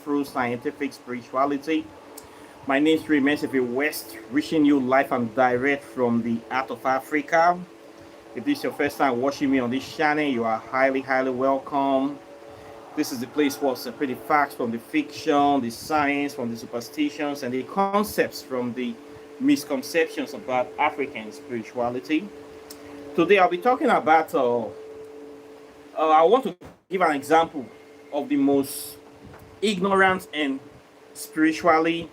through scientific spirituality. My name is Remensive West, reaching you live and direct from the Heart of Africa. If this is your first time watching me on this channel, you are highly welcome. This is the place where I separate the facts from the fiction, the science from the superstitions, and the concepts from the misconceptions about African spirituality. Today I'll be talking about, I want to give an example of the most ignorant and spiritually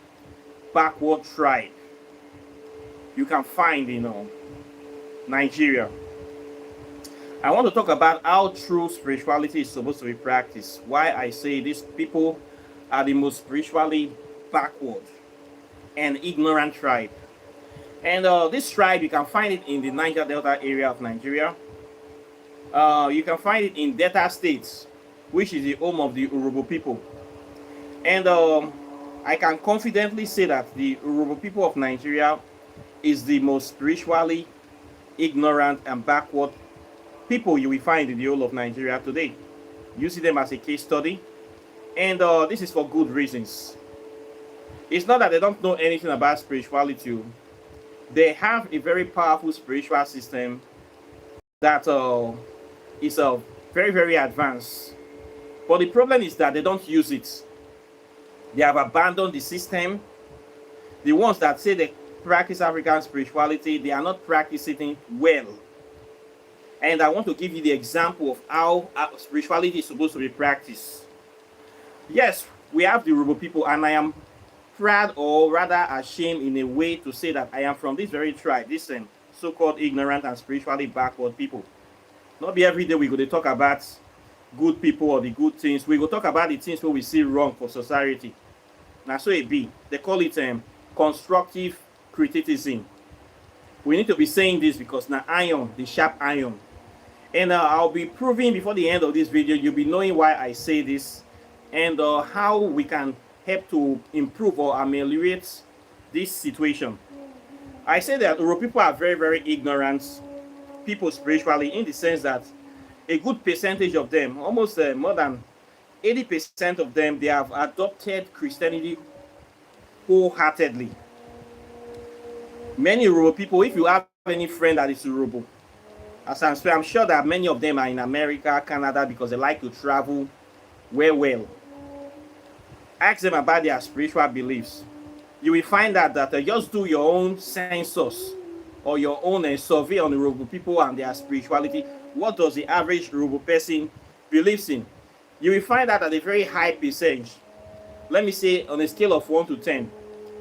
backward tribe you can find in Nigeria. I want to talk about how true spirituality is supposed to be practiced. Why I say these people are the most spiritually backward and ignorant tribe. And this tribe, you can find it in the Niger Delta area of Nigeria. You can find it in Delta States, which is the home of the Urhobo people. And I can confidently say that the Urhobo people of Nigeria is the most spiritually ignorant and backward people you will find in the whole of Nigeria today. You see them as a case study, and this is for good reasons. It's not that they don't know anything about spirituality. They have a very powerful spiritual system that is very advanced. But the problem is that they don't use it. They have abandoned the system. The ones that say they practice African spirituality, they are not practicing it well. And I want to give you the example of how spirituality is supposed to be practiced. Yes, we have the Urhobo people, and I am proud, or rather ashamed in a way, to say that I am from this very tribe, this so-called ignorant and spiritually backward people. Not be every day we go to talk about good people or the good things. We go talk about the things where we see wrong for society. Now, so it be. They call it constructive criticism. We need to be saying this because now iron, the sharp iron. And I'll be proving before the end of this video, you'll be knowing why I say this and how we can help to improve or ameliorate this situation. I say that Urhobo people are very ignorant people spiritually, in the sense that a good percentage of them, almost more than 80% of them, they have adopted Christianity wholeheartedly. Many Urhobo people, if you have any friend that is Urhobo, as I'm sure that many of them are in America, Canada, because they like to travel well. Ask them about their spiritual beliefs. You will find out that just do your own census or your own survey on the Urhobo people and their spirituality. What does the average Urhobo person believes in? You will find out at a very high percentage. Let me say on a scale of 1 to 10,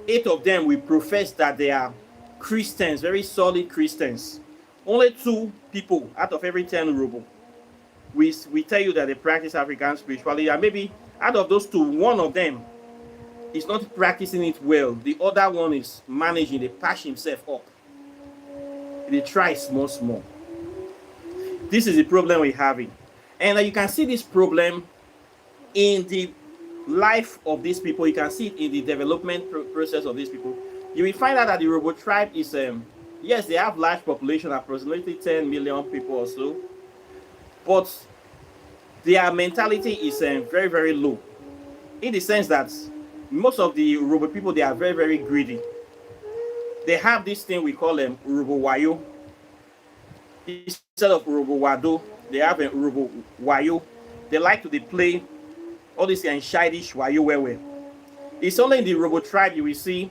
8 of them will profess that they are Christians, very solid Christians. Only 2 people out of every 10 Urhobo we tell you that they practice African spirituality, and maybe out of those 2, one of them is not practicing it well. The other one is managing, they patch himself up. They try small. This is the problem we're having. And you can see this problem in the life of these people. You can see it in the development process of these people. You will find out that the Urhobo tribe is, yes, they have large population, approximately 10 million people or so. But their mentality is very low. In the sense that most of the Urhobo people, they are very greedy. They have this thing we call Urhobo Wayo. Instead of Urhobo Wado, they have an Urhobo Wayo. They like to play all this childish Wayo well. It's only in the Urhobo tribe you will see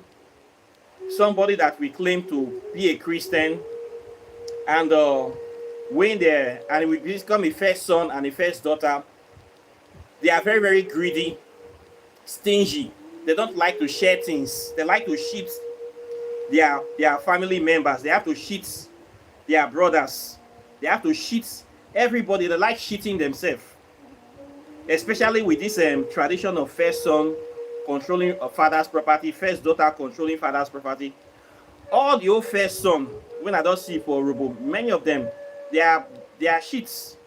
somebody that we claim to be a Christian, and when they and we become a first son and a first daughter, they are very greedy, stingy. They don't like to share things. They like to cheat their family members. They have to cheat their brothers. They have to cheat everybody. They like cheating themselves, especially with this tradition of first son controlling a father's property, first daughter controlling father's property. All the old first son, when I don't see for Urhobo, many of them, they are cheats.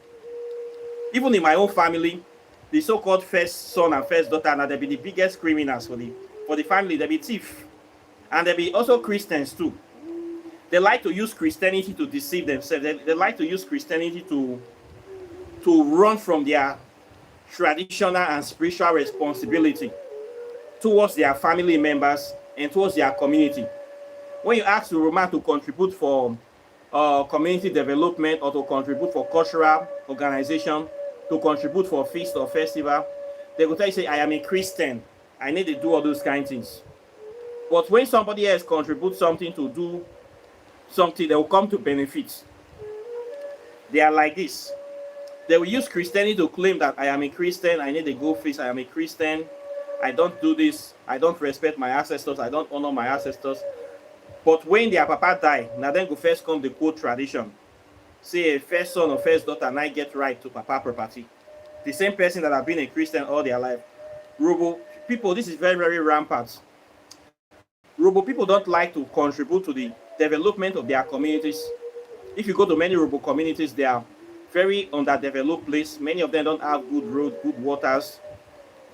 Even in my own family, the so-called first son and first daughter, now they be the biggest criminals for the family. They be thief, and they be also Christians too. They like to use Christianity to deceive themselves. They like to use Christianity to run from their traditional and spiritual responsibility towards their family members and towards their community. When you ask the Roman to contribute for community development or to contribute for cultural organization, to contribute for feast or festival, they will tell you, say, I am a Christian. I need to do all those kind of things. But when somebody else contributes something to do something, they will come to benefit. They are like this. They will use Christianity to claim that I am a Christian, I need to go feast, I am a Christian, I don't do this, I don't respect my ancestors, I don't honor my ancestors. But when their papa die, now then go first come the quote tradition. Say a first son or first daughter and I get right to papa property. The same person that have been a Christian all their life. Urhobo people, this is very, very rampant. Urhobo people don't like to contribute to the development of their communities. If you go to many Urhobo communities, they are very underdeveloped place. Many of them don't have good roads, good waters,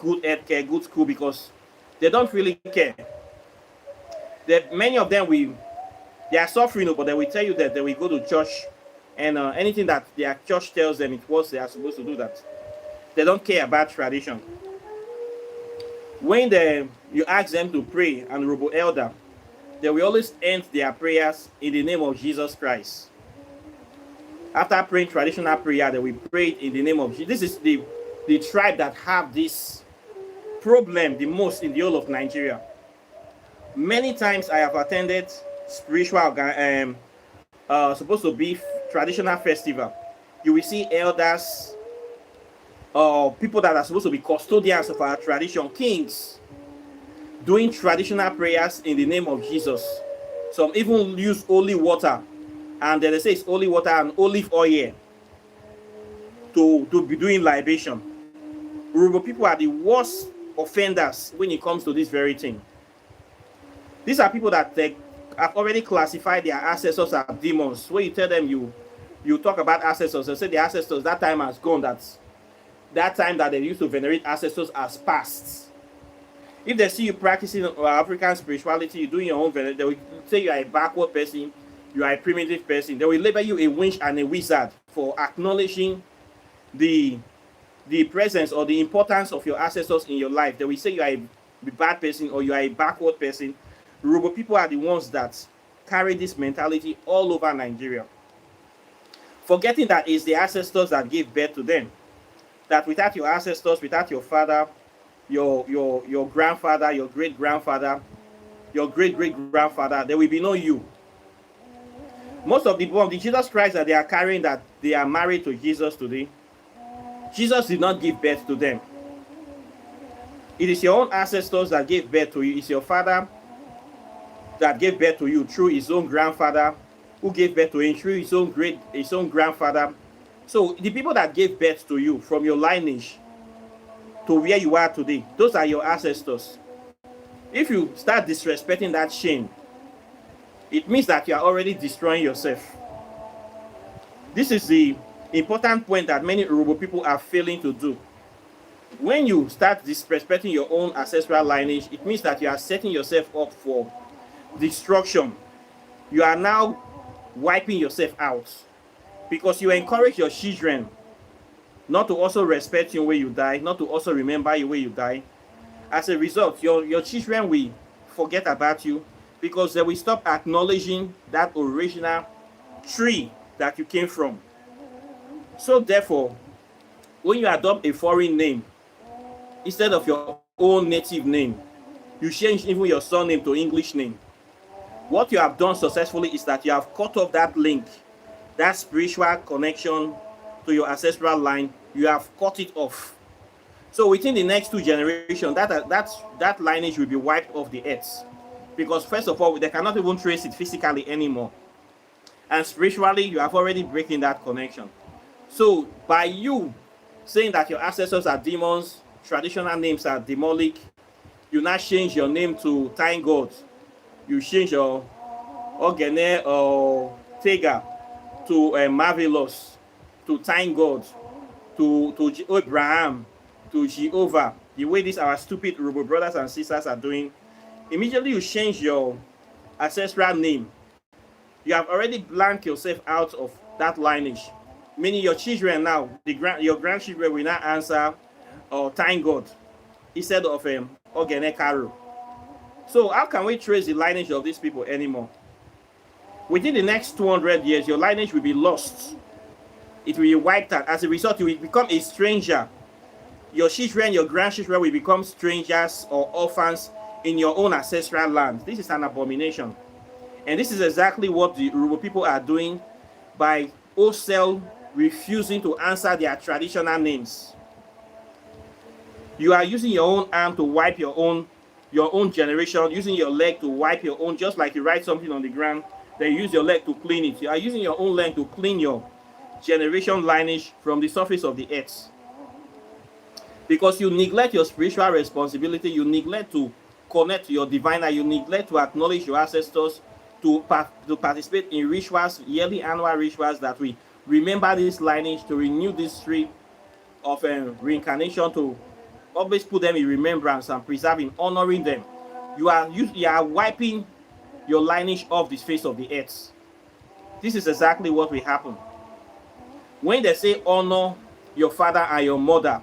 good health care, good school, because they don't really care. Many of them they are suffering, but they will tell you that they will go to church and anything that their church tells them it's what they are supposed to do, that they don't care about tradition. When you ask them to pray, and Urhobo elder, they will always end their prayers in the name of Jesus Christ. After praying traditional prayer, they will pray in the name of Jesus. This is the tribe that have this problem the most in the whole of Nigeria. Many times I have attended spiritual supposed to be traditional festival. You will see elders or people that are supposed to be custodians of our tradition, kings, doing traditional prayers in the name of Jesus. Some even use holy water, and then they say it's holy water and olive oil to be doing libation. Urhobo people are the worst offenders when it comes to this very thing. These are people that they have already classified their ancestors as demons. When you tell them you talk about ancestors, they say the ancestors, that time has gone. That time that they used to venerate ancestors as past. If they see you practicing African spirituality, you doing your own veneration, they will say you are a backward person, you are a primitive person. They will label you a witch and a wizard for acknowledging the presence or the importance of your ancestors in your life. They will say you are a bad person or you are a backward person. Urhobo people are the ones that carry this mentality all over Nigeria, forgetting that it's the ancestors that gave birth to them. That without your ancestors, without your father, your grandfather, your great-grandfather, your great-great-grandfather, there will be no you. Most of the Jesus Christ that they are carrying, that they are married to Jesus today, Jesus did not give birth to them. It is your own ancestors that gave birth to you. It's your father that gave birth to you through his own grandfather, who gave birth to him through his own grandfather. So the people that gave birth to you from your lineage to where you are today, those are your ancestors. If you start disrespecting that chain, it means that you are already destroying yourself. This is the important point that many Urhobo people are failing to do. When you start disrespecting your own ancestral lineage, it means that you are setting yourself up for destruction. You are now wiping yourself out, because you encourage your children not to also respect you when you die, not to also remember you when you die. As a result, your children will forget about you, because they will stop acknowledging that original tree that you came from. So therefore, when you adopt a foreign name instead of your own native name, you change even your surname to English name. What you have done successfully is that you have cut off that link, that spiritual connection to your ancestral line. You have cut it off. So within the next 2 generations, that lineage will be wiped off the earth, because first of all, they cannot even trace it physically anymore, and spiritually you have already breaking that connection. So by you saying that your ancestors are demons, traditional names are demonic, you now change your name to Thank God. You change your Ogene or Tega to Marvelous, to Thank God, to Abraham, to Jehovah. The way these our stupid Urhobo brothers and sisters are doing, immediately you change your ancestral name, you have already blanked yourself out of that lineage. Meaning your children now, your grandchildren will now answer or thank God instead of Ogene Karo. So how can we trace the lineage of these people anymore? Within the next 200 years, your lineage will be lost. It will be wiped out. As a result, you will become a stranger. Your children, your grandchildren will become strangers or orphans in your own ancestral land. This is an abomination. And this is exactly what the Urhobo people are doing by wholesale refusing to answer their traditional names. You are using your own arm to wipe your own generation, using your leg to wipe your own, just like you write something on the ground, then you use your leg to clean it. You are using your own leg to clean your generation lineage from the surface of the earth. Because you neglect your spiritual responsibility, you neglect to connect to your diviner, you neglect to acknowledge your ancestors, to participate in rituals, yearly, annual rituals that we remember this lineage, to renew this tree of reincarnation, to always put them in remembrance and preserving, honoring them. You are wiping your lineage off the face of the earth. This is exactly what will happen. When they say honor your father and your mother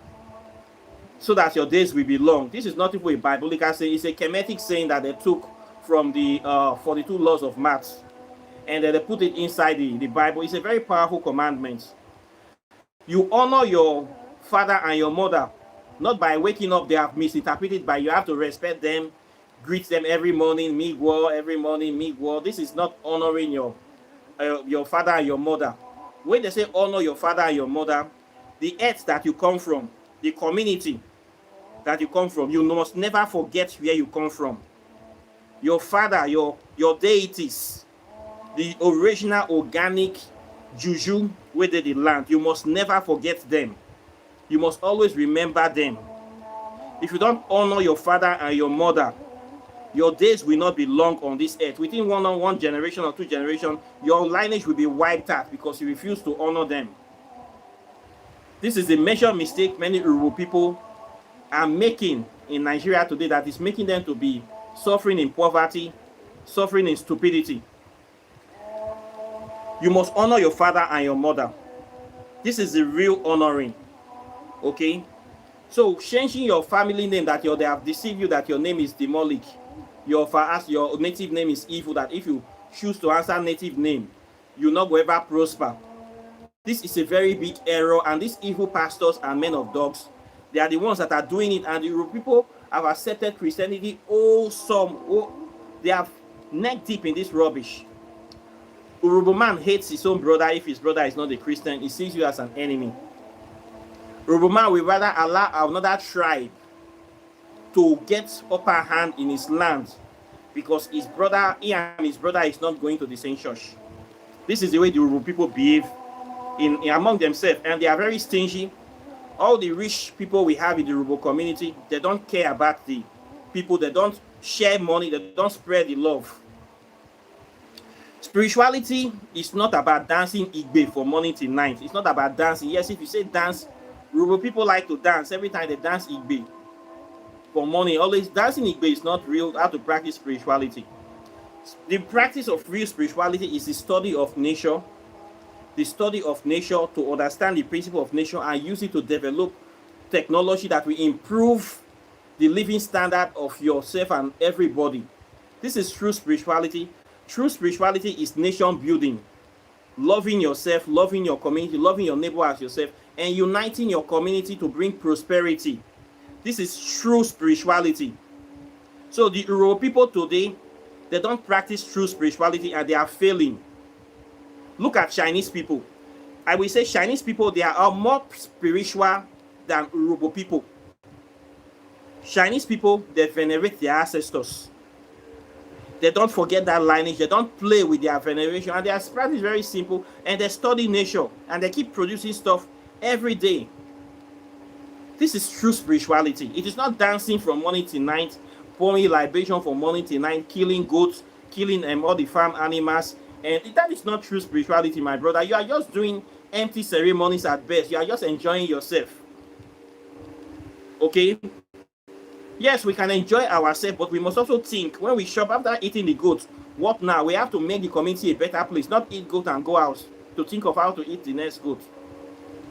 so that your days will be long, this is not even a biblical saying, it's a Kemetic saying that they took from the 42 laws of maths, and then they put it inside the Bible. It's a very powerful commandment. You honor your father and your mother, not by waking up, they have misinterpreted by you have to respect them, greet them every morning, migwo, every morning, migwo. This is not honoring your father and your mother. When they say honor your father and your mother, the earth that you come from, the community that you come from, you must never forget where you come from. Your father, your deities, the original organic juju where they did land, you must never forget them. You must always remember them. If you don't honor your father and your mother, your days will not be long on this earth. Within one generation or 2 generations, your lineage will be wiped out because you refuse to honor them. This is a major mistake many Urhobo people are making in Nigeria today, that is making them to be suffering in poverty, suffering in stupidity. You must honor your father and your mother. This is the real honoring. Okay? So changing your family name, that they have deceived you that your name is demonic, your native name is evil, that if you choose to answer native name, you'll not go ever prosper. This is a very big error, and these evil pastors and men of dogs, they are the ones that are doing it, and the Urhobo people have accepted Christianity. They have neck deep in this rubbish. Urhobo man hates his own brother if his brother is not a Christian. He sees you as an enemy. Urhobo man will rather allow another tribe to get upper hand in his land because he and his brother is not going to the same church. This is the way the Urhobo people behave in among themselves, and they are very stingy. All the rich people we have in the Urhobo community, they don't care about the people, they don't share money, they don't spread the love. Spirituality is not about dancing Igbe from morning till night. It's not about dancing. Yes, if you say dance, Urhobo people like to dance. Every time they dance Igbe for money, always dancing Igbe is not real how to practice spirituality. The practice of real spirituality is the study of nature, to understand the principle of nature and use it to develop technology that will improve the living standard of yourself and everybody. This is true spirituality. True spirituality is nation building, loving yourself, loving your community, loving your neighbor as yourself, and uniting your community to bring prosperity. This is true spirituality. So the Urhobo people today, they don't practice true spirituality and they are failing. Look at Chinese people. I will say Chinese people, they are more spiritual than Urhobo people. Chinese people, they venerate their ancestors. They don't forget that lineage. They don't play with their veneration. And their practice is very simple. And they study nature. And they keep producing stuff every day. This is true spirituality. It is not dancing from morning till night, pouring libation from morning till night, killing goats, killing all the farm animals. And that is not true spirituality, my brother. You are just doing empty ceremonies at best. You are just enjoying yourself. Okay? Yes, we can enjoy ourselves, but we must also think, when we shop after eating the goat, what now? We have to make the community a better place, not eat goat and go out to think of how to eat the next goat.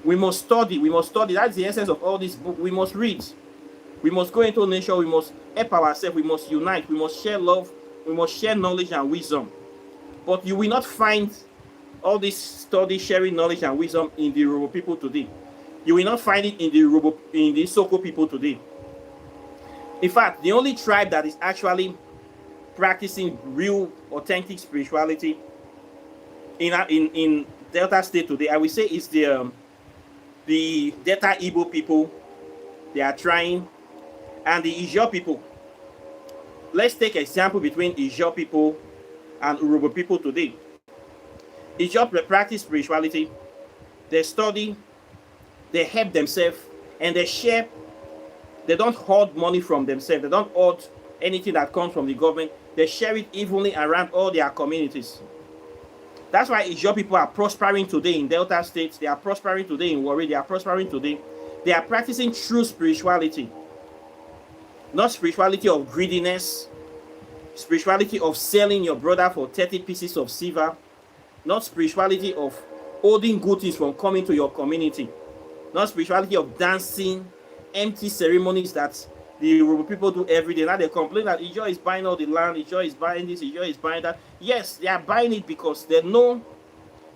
We must study. We must study. That's the essence of all this book. We must read. We must go into nature. We must help ourselves. We must unite. We must share love. We must share knowledge and wisdom. But you will not find all this study, sharing knowledge and wisdom in the Urhobo people today. You will not find it in the Soko people today. In fact, the only tribe that is actually practicing real, authentic spirituality in Delta State today, I will say, is the Delta Igbo people. They are trying, and the Ijaw people. Let's take an example between Ijaw people and Urhobo people today. Ijaw practice spirituality, they study, they help themselves, and they share. They don't hoard money from themselves. They don't hoard anything that comes from the government. They share it evenly around all their communities. That's why Ijaw people are prospering today in Delta State. They are prospering today in Warri. They are prospering today. They are practicing true spirituality. Not spirituality of greediness. Spirituality of selling your brother for 30 pieces of silver. Not spirituality of holding good things from coming to your community. Not spirituality of dancing, empty ceremonies that the Urhobo people do every day. Now they complain that Ijaw is buying all the land, Ijaw is buying this, Ijaw is buying that. Yes, they are buying it because they know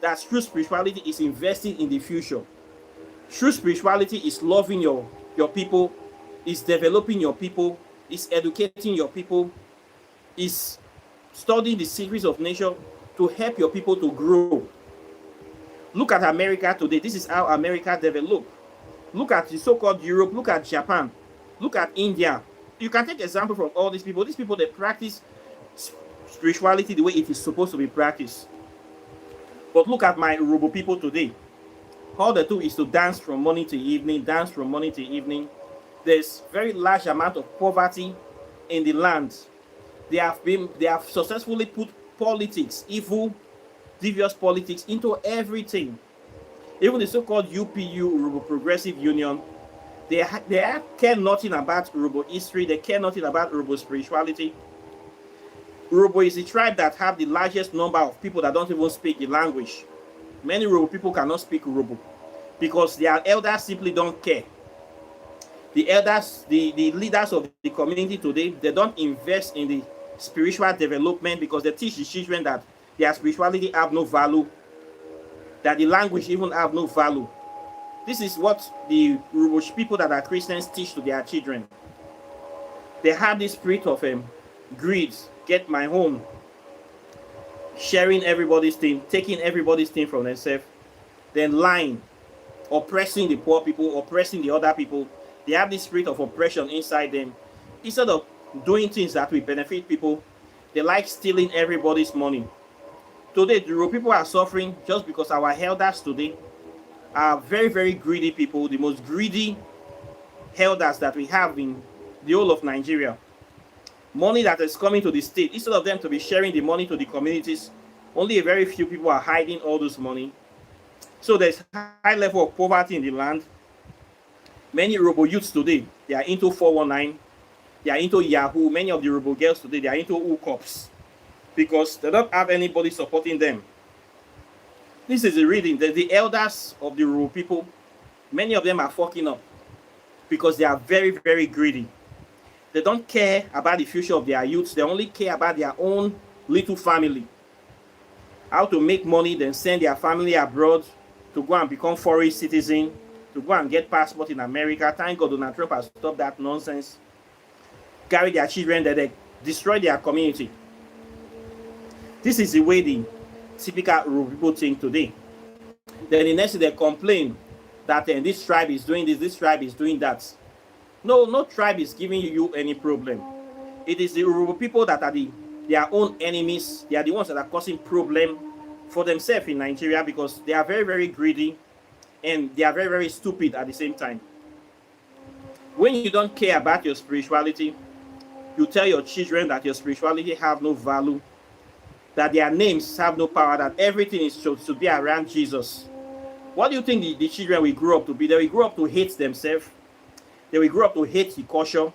that true spirituality is investing in the future. True spirituality is loving your people, is developing your people, is educating your people, is studying the secrets of nature to help your people to grow. Look at America today. This is how America developed. Look at the so-called Europe. Look at Japan. Look at India. You can take example from all these people. These people, they practice spirituality the way it is supposed to be practiced. But look at my Urhobo people today. All they do is to dance from morning to evening, dance from morning to evening. There's very large amount of poverty in the land. They have successfully put politics, evil, devious politics into everything. Even the so-called UPU, Urhobo Progressive Union, they care nothing about Urhobo history. They care nothing about Urhobo spirituality. Urhobo is the tribe that have the largest number of people that don't even speak the language. Many Urhobo people cannot speak Urhobo because their elders simply don't care. The elders, the leaders of the community today, they don't invest in the spiritual development because they teach the children that their spirituality have no value, that the language even have no value. This is what the Urhobo people that are Christians teach to their children. They have this spirit of greed, get my own, sharing everybody's thing, taking everybody's thing from themselves, then lying, oppressing the poor people, oppressing the other people. They have this spirit of oppression inside them. Instead of doing things that will benefit people, they like stealing everybody's money. Today, the Urhobo people are suffering just because our elders today are very, very greedy people, the most greedy elders that we have in the whole of Nigeria. Money that is coming to the state, instead of them to be sharing the money to the communities, only a very few people are hiding all this money. So there's high level of poverty in the land. Many Urhobo youths today, they are into 419, they are into Yahoo. Many of the Urhobo girls today, they are into hookups because they don't have anybody supporting them. This is the reading. The elders of the Urhobo people, many of them are fucking up because they are very, very greedy. They don't care about the future of their youths. They only care about their own little family. How to make money, then send their family abroad to go and become foreign citizen, to go and get passport in America. Thank God Donald Trump has stopped that nonsense. Carry their children, that they destroy their community. This is the way the typical Urhobo people think today. Then the next day they complain that this tribe is doing this tribe is doing that. No tribe is giving you any problem. It is the Urhobo people that are their own enemies. They are the ones that are causing problem for themselves in Nigeria because they are very, very greedy and they are very, very stupid at the same time. When you don't care about your spirituality, you tell your children that your spirituality have no value, that their names have no power, that everything is should be around Jesus. What do you think the children will grow up to be? They will grow up to hate themselves. They will grow up to hate the culture.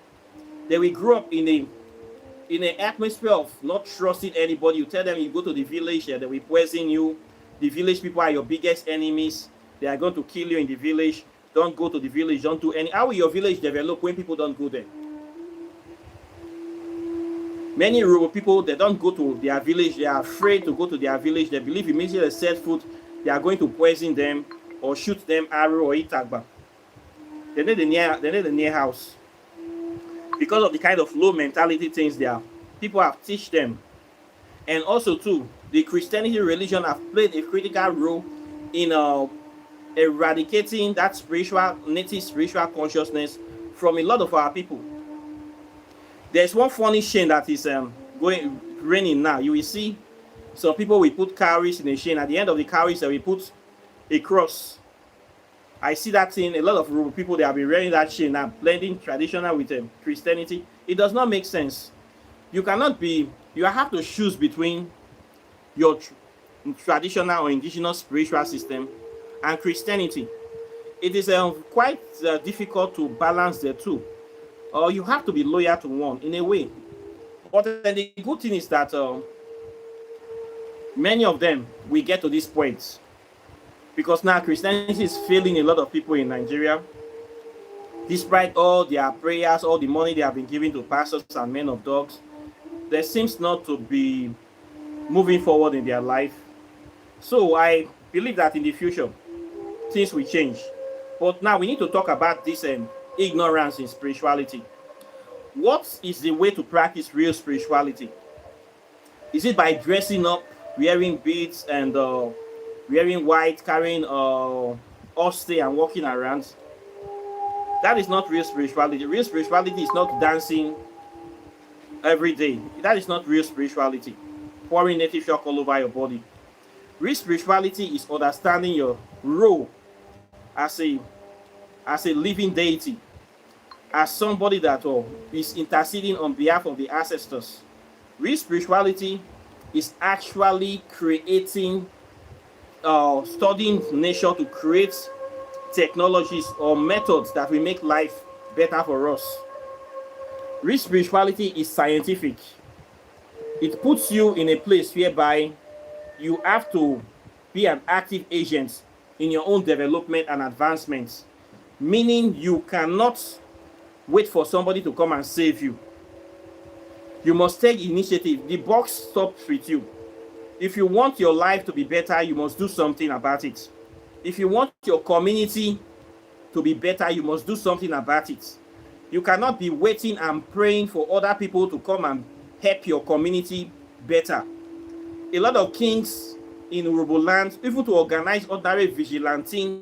They will grow up in an atmosphere of not trusting anybody. You tell them you go to the village, they will poison you. The village people are your biggest enemies. They are going to kill you in the village. Don't go to the village. Don't do any. How will your village develop when people don't go there? Many rural people, they don't go to their village. They are afraid to go to their village. They believe immediately they set foot, they are going to poison them or shoot them arrow or eat agba. They need a near house. Because of the kind of low mentality things there, people have teach them. And also too, the Christianity religion have played a critical role in eradicating that native spiritual consciousness from a lot of our people. There's one funny chain that is raining now. You will see some people will put cowries in a chain. At the end of the cowries, they will put a cross. I see that thing. A lot of rural people, they have been wearing that chain now, blending traditional with Christianity. It does not make sense. You have to choose between your traditional or indigenous spiritual system and Christianity. It is quite difficult to balance the two. Or you have to be loyal to one in a way. But the good thing is that many of them will get to this point. Because now Christianity is failing a lot of people in Nigeria. Despite all their prayers, all the money they have been giving to pastors and men of dogs, there seems not to be moving forward in their life. So I believe that in the future, things will change. But now we need to talk about this ignorance in spirituality. What is the way to practice real spirituality? Is it by dressing up, wearing beads and wearing white, carrying horsey and walking around? That is not real spirituality. Real spirituality is not dancing every day. That is not real spirituality. Pouring native shock all over your body. Real spirituality is understanding your role as a living deity, as somebody that is interceding on behalf of the ancestors. Real spirituality is actually creating, studying nature to create technologies or methods that will make life better for us. Real spirituality is scientific. It puts you in a place whereby you have to be an active agent in your own development and advancement, meaning you cannot wait for somebody to come and save you. You must take initiative. The buck stops with you. If you want your life to be better, you must do something about it. If you want your community to be better, you must do something about it. You cannot be waiting and praying for other people to come and help your community better. A lot of kings in Urhobo land, even to organize ordinary vigilante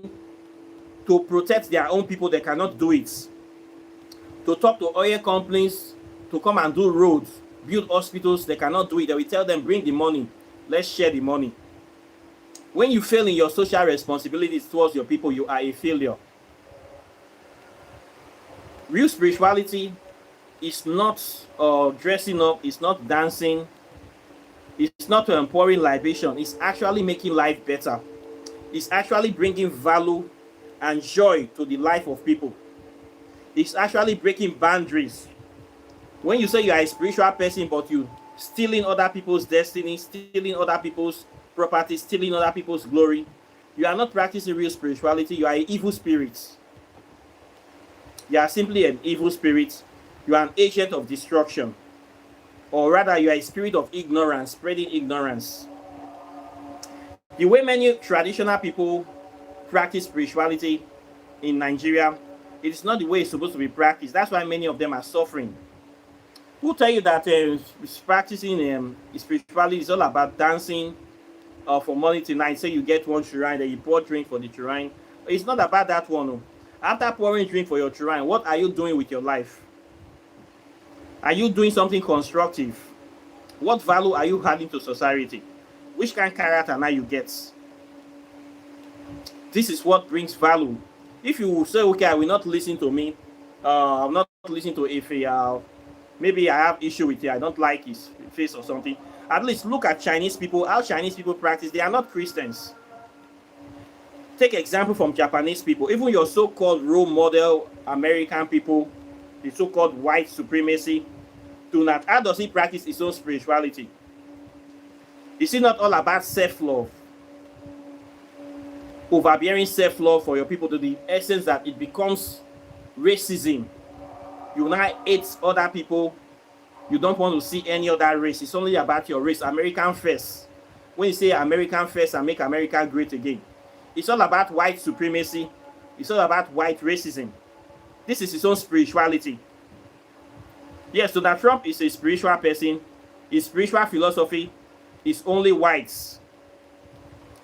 to protect their own people, they cannot do it. To talk to oil companies to come and do roads, build hospitals, they cannot do it. They will tell them, bring the money, let's share the money. When you fail in your social responsibilities towards your people, you are a failure. Real spirituality is not dressing up, it's not dancing, it's not pouring libation. It's actually making life better. It's actually bringing value and joy to the life of people. It's actually breaking boundaries. When you say you are a spiritual person, but you stealing other people's destiny, stealing other people's property, stealing other people's glory, you are not practicing real spirituality. You are an evil spirit. You are simply an evil spirit. You are an agent of destruction. Or rather, you are a spirit of ignorance, spreading ignorance. The way many traditional people practice spirituality in Nigeria, it is not the way it's supposed to be practiced. That's why many of them are suffering. Who tell you that practicing spirituality is all about dancing for money tonight? Say you get one shrine, then you pour drink for the shrine. It's not about that one. No. After pouring drink for your shrine, what are you doing with your life? Are you doing something constructive? What value are you adding to society? Which kind of character now you get? This is what brings value. If you say, okay, I will not listen to me, I'm not listening to Ife, maybe I have issue with it, I don't like his face or something. At least look at Chinese people, how Chinese people practice. They are not Christians. Take example from Japanese people. Even your so-called role model American people, the so-called white supremacy, how does he practice his own spirituality? Is it not all about self-love? overbearing self-love for your people to the essence that it becomes racism. You now hate other people. You don't want to see any other race. It's only about your race. American first. When you say American first and make America great again, it's all about white supremacy. It's all about white racism. This is his own spirituality. Yes, Donald Trump is a spiritual person. His spiritual philosophy is only whites.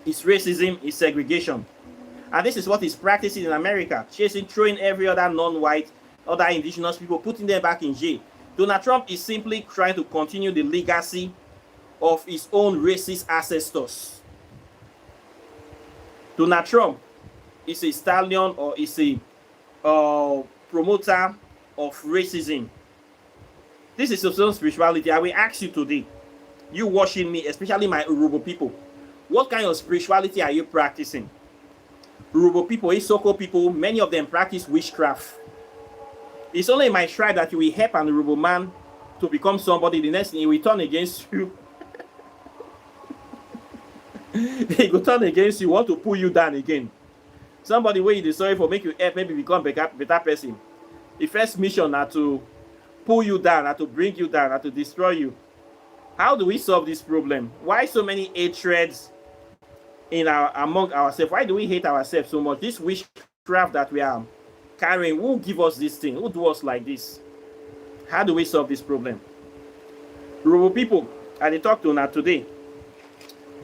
His racism is segregation. And this is what he's practicing in America. Chasing, throwing every other non-white, other indigenous people, putting them back in jail. Donald Trump is simply trying to continue the legacy of his own racist ancestors. Donald Trump is a stallion or is a promoter of racism. This is his own spirituality. I will ask you today, you watching me, especially my Urhobo people, what kind of spirituality are you practicing? Urhobo people, Isoko people, many of them practice witchcraft. It's only in my tribe that you will help an Urhobo man to become somebody. The next thing he will turn against you. He will turn against you, want to pull you down again. Somebody where you sorry for make you help, maybe become better person. The first mission are to pull you down, are to bring you down, are to destroy you. How do we solve this problem? Why so many hatreds among ourselves? Why do we hate ourselves so much? This witchcraft that we are carrying, who give us this thing? Who do us like this? How do we solve this problem? Urhobo people, I dey talk to una today.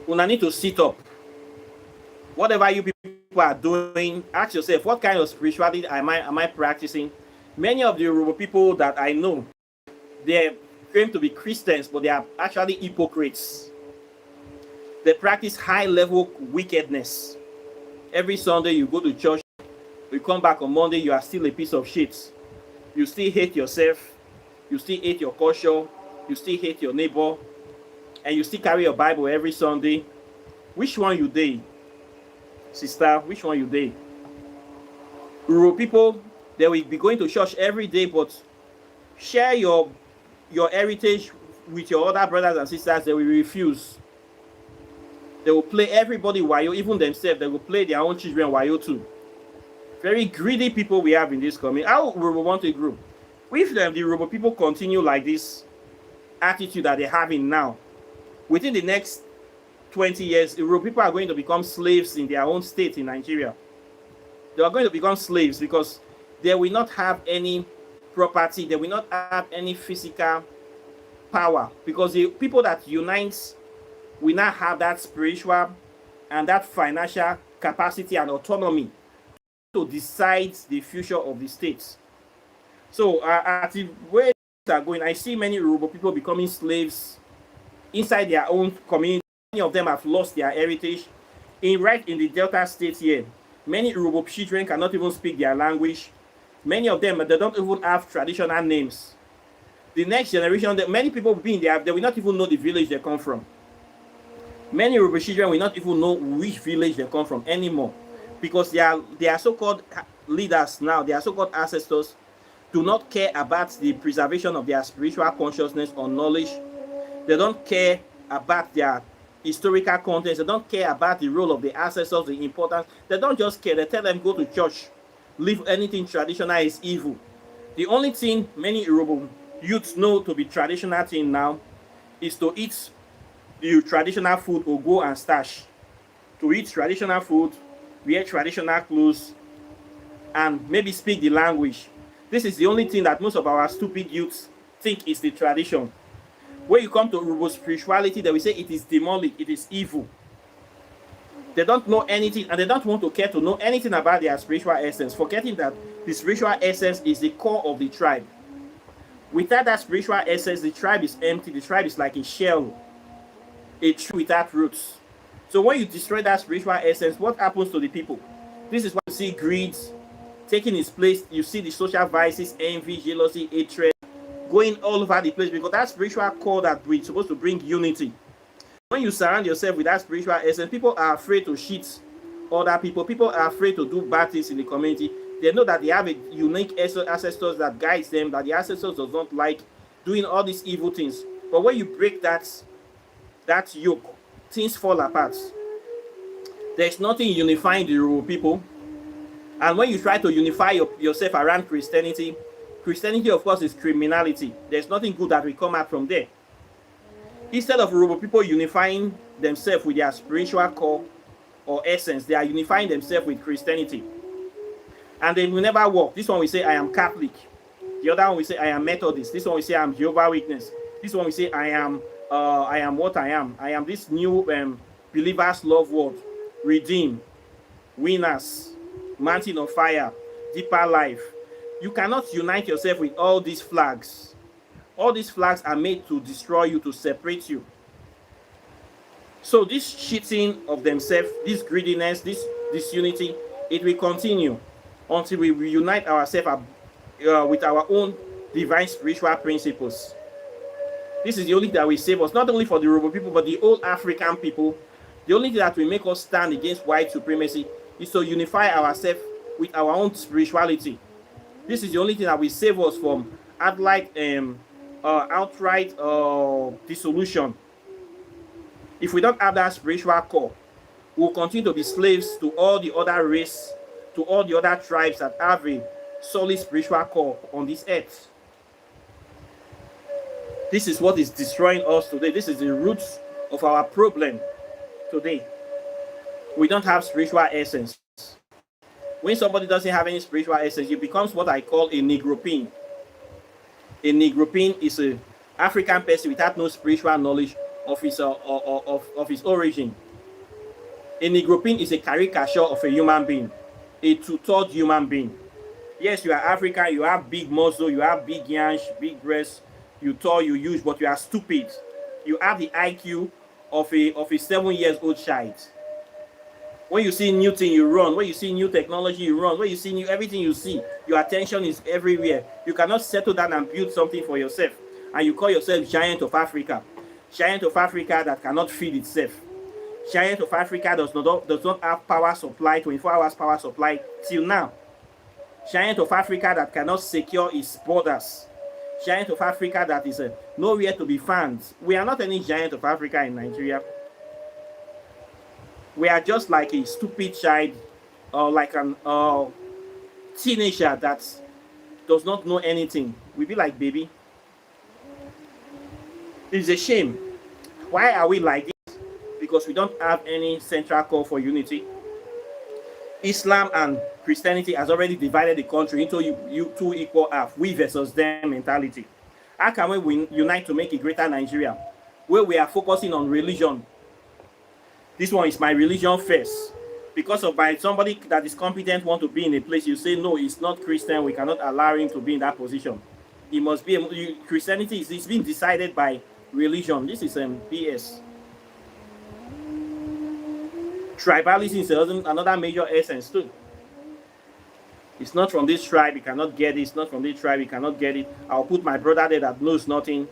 Una need to sit up. Whatever you people are doing, ask yourself, what kind of spirituality am I practicing? Many of the Urhobo people that I know, they claim to be Christians, but they are actually hypocrites. They practice high-level wickedness. Every Sunday you go to church, you come back on Monday, you are still a piece of shit. You still hate yourself. You still hate your culture. You still hate your neighbor. And you still carry your Bible every Sunday. Which one you dey? Sister, which one you dey? Urhobo people, they will be going to church every day, but share your heritage with your other brothers and sisters. They will refuse. They will play everybody wayo, even themselves. They will play their own children wayo too. Very greedy people we have in this community. How we want to grow? If the Urhobo people continue like this attitude that they're having now, within the next 20 years, Urhobo people are going to become slaves in their own state in Nigeria. They are going to become slaves because they will not have any property. They will not have any physical power, because the people that unites will not have that spiritual and that financial capacity and autonomy to decide the future of the states. So at the way things are going, I see many Urhobo people becoming slaves inside their own community. Many of them have lost their heritage. Right in the Delta State here, many Urhobo children cannot even speak their language. Many of them, they don't even have traditional names. The next generation, many people being there, they will not even know the village they come from. Many Urhobo children will not even know which village they come from anymore, because they are so-called leaders now, they are so-called ancestors, do not care about the preservation of their spiritual consciousness or knowledge. They don't care about their historical contents. They don't care about the role of the ancestors, the importance. They don't just care. They tell them go to church. Leave anything traditional is evil. The only thing many Urhobo youths know to be traditional thing now is to eat the traditional food or go and stash. To eat traditional food, wear traditional clothes, and maybe speak the language. This is the only thing that most of our stupid youths think is the tradition. When you come to Urhobo spirituality, they will say it is demonic, it is evil. They don't know anything, and they don't want to care to know anything about their spiritual essence, forgetting that the spiritual essence is the core of the tribe. Without that spiritual essence, the tribe is empty. The tribe is like a shell, a tree without roots. So when you destroy that spiritual essence, what happens to the people? This is why you see greed taking its place. You see the social vices, envy, jealousy, hatred going all over the place, because that spiritual core that we're supposed to bring unity. When you surround yourself with that spiritual essence, people are afraid to cheat other people. People are afraid to do bad things in the community. They know that they have a unique ancestors that guides them, that the ancestors does not like doing all these evil things. But when you break that yoke, things fall apart. There's nothing unifying the Urhobo people. And when you try to unify yourself around Christianity, Christianity, of course, is criminality. There's nothing good that will come out from there. Instead of Urhobo people unifying themselves with their spiritual core or essence, they are unifying themselves with Christianity. And they will never work. This one will say, I am Catholic. The other one will say, I am Methodist. This one will say, I am Jehovah's Witness. This one will say, I am what I am. I am this new believers love word, redeem, winners, mountain of fire, deeper life. You cannot unite yourself with all these flags. All these flags are made to destroy you, to separate you. So this cheating of themselves, this greediness, this disunity, it will continue until we reunite ourselves with our own divine spiritual principles. This is the only thing that will save us, not only for the Urhobo people, but the whole African people. The only thing that will make us stand against white supremacy is to unify ourselves with our own spirituality. This is the only thing that will save us from outright dissolution. If we don't have that spiritual core, we'll continue to be slaves to all the other race, to all the other tribes that have a solid spiritual core on this earth. This is what is destroying us today. This is the roots of our problem today. We don't have spiritual essence. When somebody doesn't have any spiritual essence, it becomes what I call a negropine. A negropine is an African person without no spiritual knowledge of his origin. A negropine is a caricature of a human being, a two-third human being. Yes, you are African, you have big muscle, you have big yansh, big breasts, you tall, you huge, but you are stupid. You have the IQ of a 7-year-old child. When you see new thing, you run. When you see new technology, you run. When you see everything you see, your attention is everywhere. You cannot settle down and build something for yourself. And you call yourself Giant of Africa. Giant of Africa that cannot feed itself. Giant of Africa does not have power supply, 24 hours power supply till now. Giant of Africa that cannot secure its borders. Giant of Africa that is nowhere to be found. We are not any Giant of Africa in Nigeria. We are just like a stupid child or like an teenager that does not know anything. We be like baby. It's a shame. Why are we like this? Because we don't have any central core for unity. Islam and Christianity has already divided the country into two equal halves, we versus them mentality. How can we unite to make a greater Nigeria where we are focusing on religion? This one is my religion first. Because of somebody that is competent want to be in a place, you say no, it's not Christian, we cannot allow him to be in that position. It must be Christianity is being decided by religion. This is BS. Tribalism is another major essence too. It's not from this tribe, you cannot get it. It's not from this tribe, you cannot get it. I'll put my brother there that knows nothing.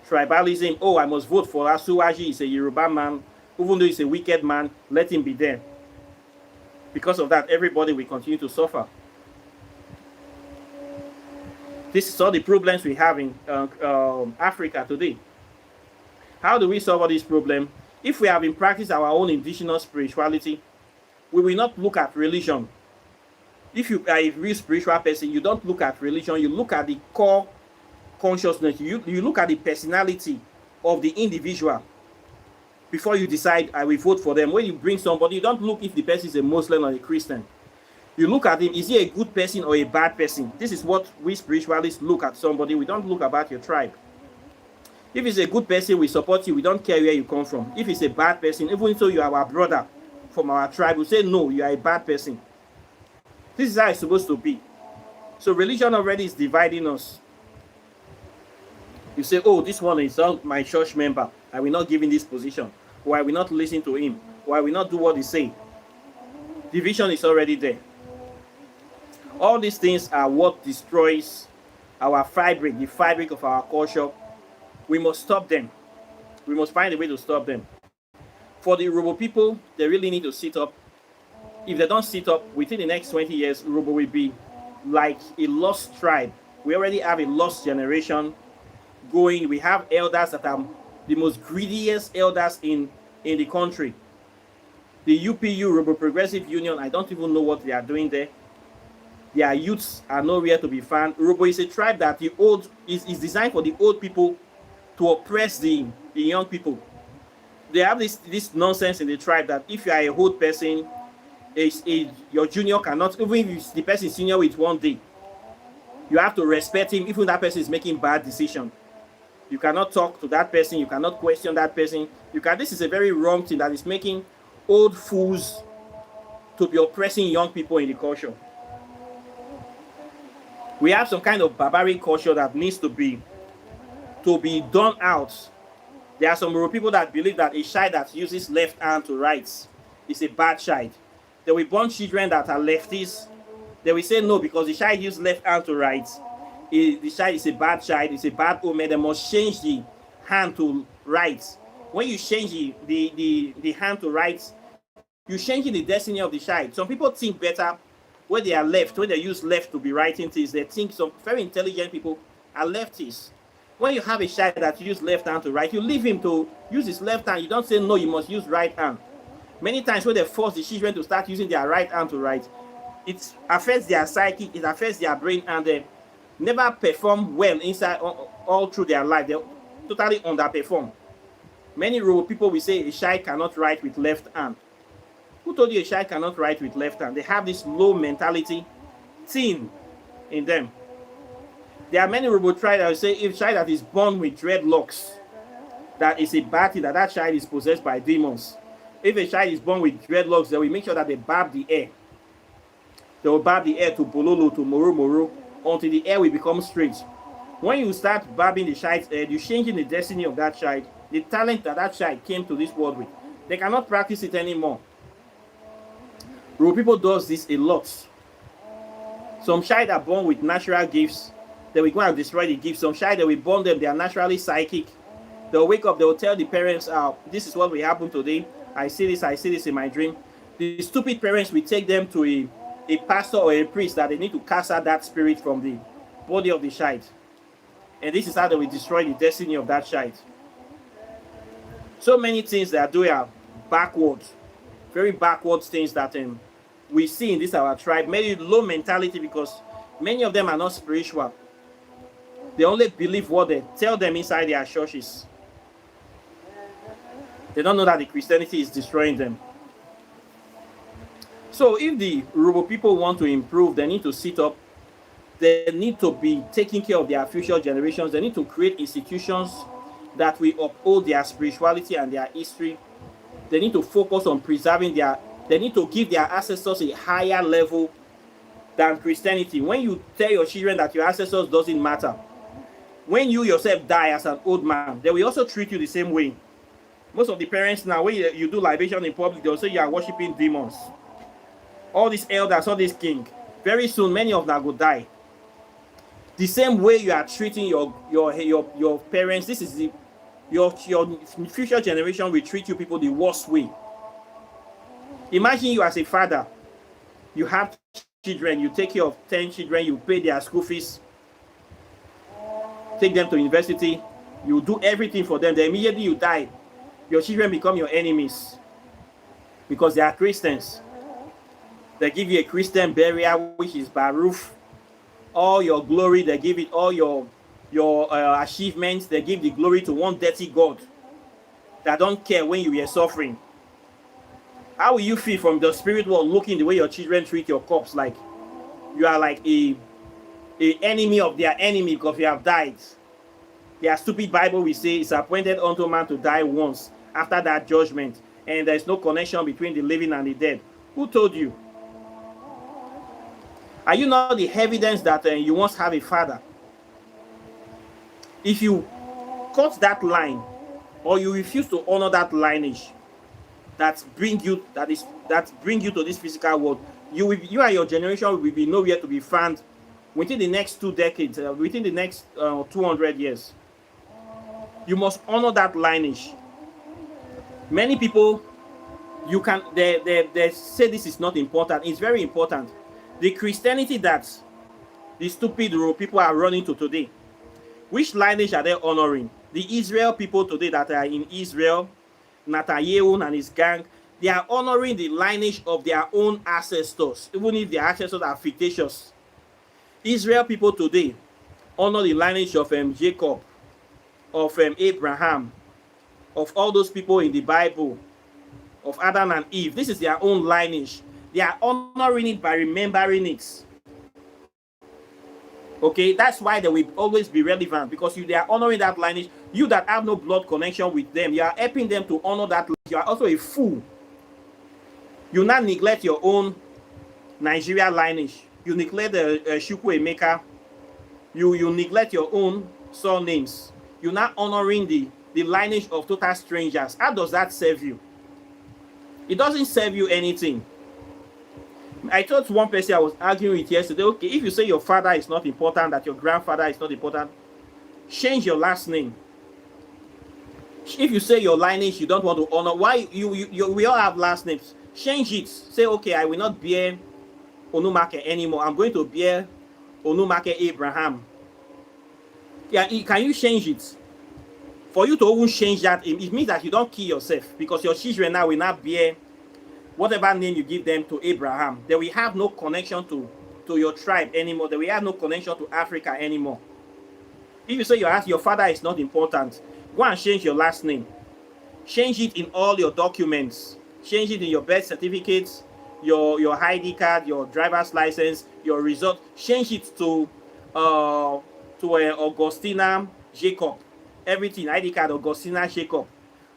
Tribalism, oh, I must vote for Asuwaji, he's a Yoruba man. Even though he's a wicked man, let him be there. Because of that, everybody will continue to suffer. This is all the problems we have in Africa today. How do we solve all this problem? If we have been practicing our own indigenous spirituality, we will not look at religion. If you are a real spiritual person, you don't look at religion, you look at the core consciousness, you look at the personality of the individual. Before you decide, I will vote for them. When you bring somebody, you don't look if the person is a Muslim or a Christian. You look at him, is he a good person or a bad person? This is what we spiritualists look at somebody. We don't look about your tribe. If he's a good person, we support you. We don't care where you come from. If he's a bad person, even though you are our brother from our tribe, we say, no, you are a bad person. This is how it's supposed to be. So religion already is dividing us. You say, oh, this one is not my church member. I will not give him this position. Or I will not listen to him. Or I will not do what he say. Division is already there. All these things are what destroys our fabric, the fabric of our culture. We must stop them. We must find a way to stop them. For the Urhobo people, they really need to sit up. If they don't sit up, within the next 20 years, Urhobo will be like a lost tribe. We already have a lost generation going. We have elders that are the most greediest elders in the country. The UPU, Urhobo Progressive Union, I don't even know what they are doing there. Their youths are nowhere to be found. Urhobo is a tribe that the old is designed for the old people to oppress the young people. They have this nonsense in the tribe that if you are a old person, your junior cannot, even if the person is senior with 1 day, you have to respect him, even that person is making bad decision. You cannot talk to that person, you cannot question that person. This is a very wrong thing that is making old fools to be oppressing young people in the culture. We have some kind of barbaric culture that needs to be done out. There are some people that believe that a child that uses left hand to write is a bad child. They will born children that are lefties. They will say no, because the child uses left hand to write, the child is a bad child, it's a bad omen. They must change the hand to write. When you change the hand to write, you're changing the destiny of the child. Some people think better when they are left, when they use left to be writing things. They think some very intelligent people are lefties. When you have a child that uses left hand to write, you leave him to use his left hand. You don't say no, you must use right hand. Many times when they force the children to start using their right hand to write, it affects their psyche, it affects their brain, and they never perform well inside all through their life. They totally underperform. Many rural people will say a child cannot write with left hand. Who told you a child cannot write with left hand? They have this low mentality thing in them. There are many rural tribes that will say if a child that is born with dreadlocks, that is a bad thing, that child is possessed by demons. If a child is born with dreadlocks, they will make sure that they barb the hair. They will barb the hair to bololo, to moro, until the hair will become straight. When you start barbing the child's hair, you're changing the destiny of that child, the talent that child came to this world with. They cannot practice it anymore. Rural people does this a lot. Some child are born with natural gifts. They will go and destroy the gifts. Some child, they will born them, they are naturally psychic. They'll wake up, they'll tell the parents, this is what will happen today. I see this in my dream. The stupid parents will take them to a pastor or a priest that they need to cast out that spirit from the body of the child. And this is how they will destroy the destiny of that child. So many things they are doing are backwards, very backwards things that we see in this our tribe. Many low mentality, because many of them are not spiritual. They only believe what they tell them inside their churches. They don't know that the Christianity is destroying them. So if the Urhobo people want to improve, they need to sit up. They need to be taking care of their future generations. They need to create institutions that will uphold their spirituality and their history. They need to focus on preserving they need to give their ancestors a higher level than Christianity. When you tell your children that your ancestors doesn't matter, when you yourself die as an old man, they will also treat you the same way. Most of the parents now, when you do libation in public, they'll say you are worshiping demons. All these elders, all these king, very soon many of them will die. The same way you are treating your parents, this is your future generation will treat you people the worst way. Imagine you as a father, you have children, you take care of 10 children, you pay their school fees, take them to university, you do everything for them. Then immediately you die, your children become your enemies because they are Christians. They give you a Christian burial, which is Baruch. All your glory, they give it, all your achievements, they give the glory to one dirty God that don't care when you are suffering. How will you feel from the spirit world looking the way your children treat your corpse? Like you are like a enemy of their enemy because you have died. Their stupid Bible will say it's appointed unto man to die once after that judgment, and there is no connection between the living and the dead. Who told you? Are you not the evidence that you once have a father? If you cut that line, or you refuse to honor that lineage that bring you to this physical world, you and your generation will be nowhere to be found within the next 2 decades, within the next 200 years. You must honor that lineage. Many people, they say this is not important. It's very important. The Christianity that the stupid people are running to today, which lineage are they honoring? The Israel people today that are in Israel, Netanyahu and his gang, They are honoring the lineage of their own ancestors, even if their ancestors are fictitious. Israel people today honor the lineage of Jacob, of Abraham, of all those people in the Bible, of Adam and Eve. This is their own lineage. They are honoring it by remembering it. Okay, that's why they will always be relevant, because they are honoring that lineage. You that have no blood connection with them, you are helping them to honor that lineage. You are also a fool. You not neglect your own Nigeria lineage. You neglect the Shukwu Emeka. You neglect your own surnames. You're not honoring the lineage of total strangers. How does that serve you? It doesn't serve you anything. I told one person I was arguing with yesterday, okay, if you say your father is not important, that your grandfather is not important, change your last name. If you say your lineage you don't want to honor, why we all have last names. Change it. Say, okay, I will not bear Onumake anymore. I'm going to bear Onumake Abraham. Yeah, can you change it? For you to even change that, it means that you don't kill yourself, because your children now will not bear whatever name you give them to Abraham. They will have no connection to your tribe anymore. They will have no connection to Africa anymore. If you say your father is not important, go and change your last name. Change it in all your documents. Change it in your birth certificates, your ID card, your driver's license, your result. Change it to Augustina Jacob. Everything, ID card Augustina Jacob,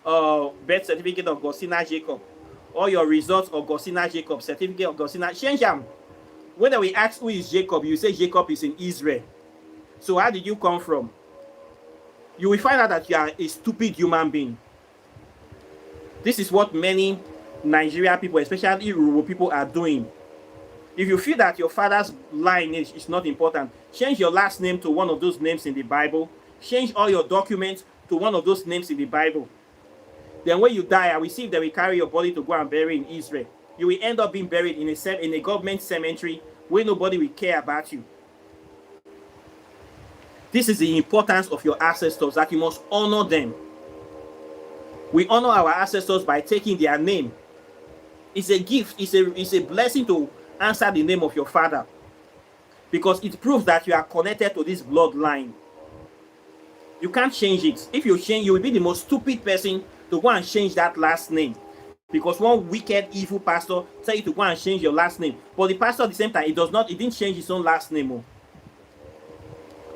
birth certificate Augustina Jacob, all your results Augustina Jacob, certificate Augustina. Change them. When we ask who is Jacob, you say Jacob is in Israel. So how did you come from? You will find out that you are a stupid human being. This is what many Nigerian people, especially Urhobo people, are doing. If you feel that your father's lineage is not important, change your last name to one of those names in the Bible. Change all your documents to one of those names in the Bible. Then when you die, I will see if they will carry your body to go and bury in Israel. You will end up being buried in a government cemetery where nobody will care about you. This is the importance of your ancestors, that you must honor them. We honor our ancestors by taking their name. It's a gift. It's a blessing to answer the name of your father, because it proves that you are connected to this bloodline. You can't change it. If you change, you will be the most stupid person to go and change that last name, because one wicked, evil pastor tell you to go and change your last name. But the pastor at the same time, it didn't change his own last name. Oh.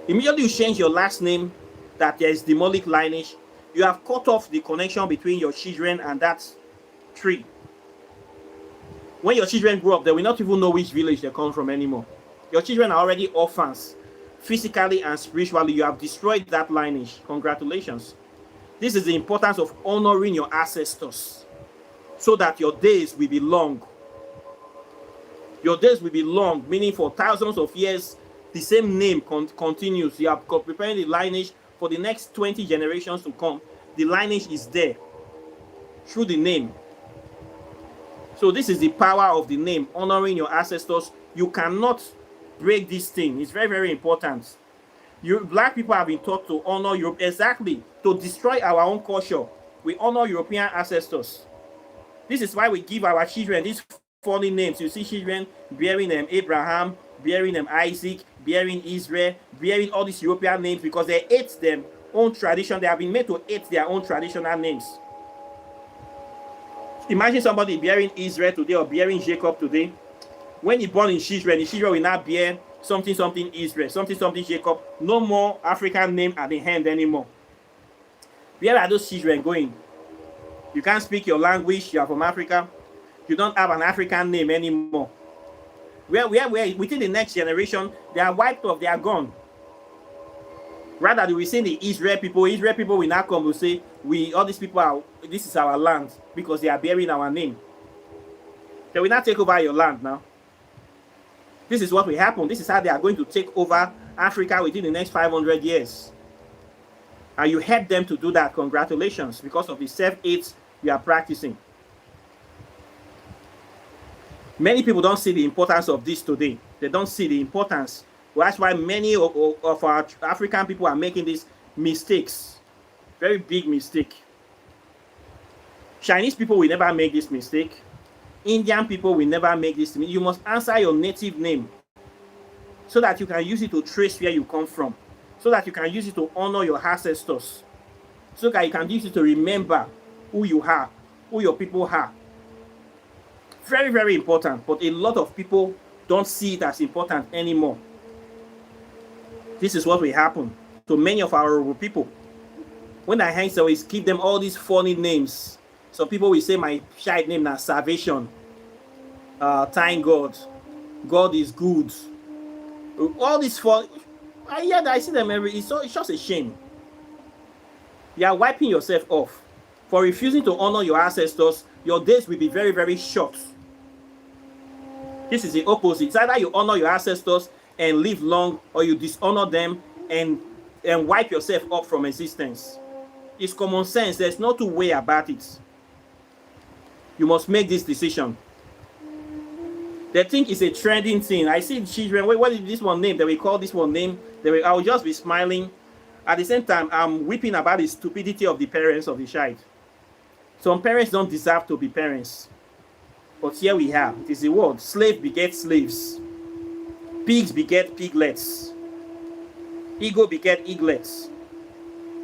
Immediately you change your last name, that there is demonic lineage, you have cut off the connection between your children and that tree. When your children grow up, they will not even know which village they come from anymore. Your children are already orphans. Physically and spiritually, you have destroyed that lineage. Congratulations. This is the importance of honoring your ancestors, so that your days will be long. Your days will be long, meaning for thousands of years, the same name continues. You are preparing the lineage for the next 20 generations to come. The lineage is there through the name. So this is the power of the name, honoring your ancestors. You cannot break this thing. It's very, very important. Black people have been taught to honor Europe, exactly, to destroy our own culture. We honor European ancestors. This is why we give our children these funny names. You see children bearing Abraham, bearing Isaac, bearing Israel, bearing all these European names, because they hate their own tradition. They have been made to hate their own traditional names. Imagine somebody bearing Israel today or bearing Jacob today. When he born in children will not bear something Israel, something Jacob. No more African name at the hand anymore. Where are those children going? You can't speak your language. You are from Africa. You don't have an African name anymore. Where within the next generation, they are wiped off. They are gone. Rather, we see the Israel people will now come to say, all these people this is our land, because they are bearing our name. They will not take over your land now. This is what will happen. This is how they are going to take over Africa within the next 500 years. And you help them to do that. Congratulations, because of the self-hate you are practicing. Many people don't see the importance of this today. They don't see the importance. Well, that's why many of our African people are making these mistakes. Very big mistake. Chinese people will never make this mistake. Indian people will never make this mistake. You must answer your native name so that you can use it to trace where you come from, so that you can use it to honor your ancestors, so that you can use it to remember who you are, who your people are. Very, very important, but a lot of people don't see it as important anymore. This is what will happen to many of our Urhobo people. When I hang, always give them all these funny names. Some people will say my child name is salvation, thank God, God is good. All these fun. I hear that, I see them every. It's just a shame. You are wiping yourself off for refusing to honor your ancestors. Your days will be very, very short. This is the opposite. It's either you honor your ancestors and live long, or you dishonor them and wipe yourself up from existence. It's common sense. There's no two way about it. You must make this decision. They think it's a trending thing. I see children, what is this one name? They will call this one name. I will just be smiling. At the same time, I'm weeping about the stupidity of the parents of the child. Some parents don't deserve to be parents. But here we have, it is the word, slave begets slaves. Pigs beget piglets. Ego beget eaglets.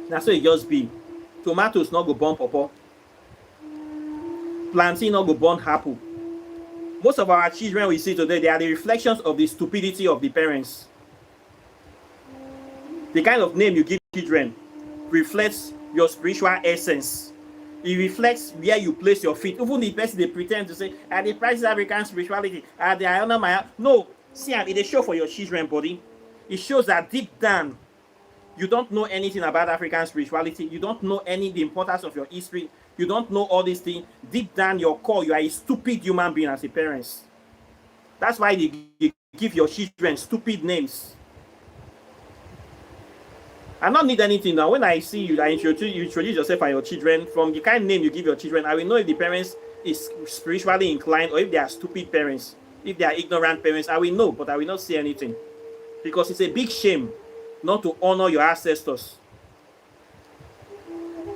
That's what it just be. Tomatoes not go born pawpaw. Plantain not go born apple. Most of our children we see today, they are the reflections of the stupidity of the parents. The kind of name you give children reflects your spiritual essence. It reflects where you place your feet. Even the person they pretend to say, they practice African spirituality, they honor my. No, see, it is show for your children, buddy. It shows that deep down, you don't know anything about African spirituality. You don't know the importance of your history. You don't know all these things. Deep down your core, you are a stupid human being as a parent. That's why you give your children stupid names. I don't need anything now. When I see you, you introduce yourself and your children. From the kind of name you give your children, I will know if the parents is spiritually inclined or if they are stupid parents. If they are ignorant parents, I will know, but I will not say anything. Because it's a big shame not to honor your ancestors.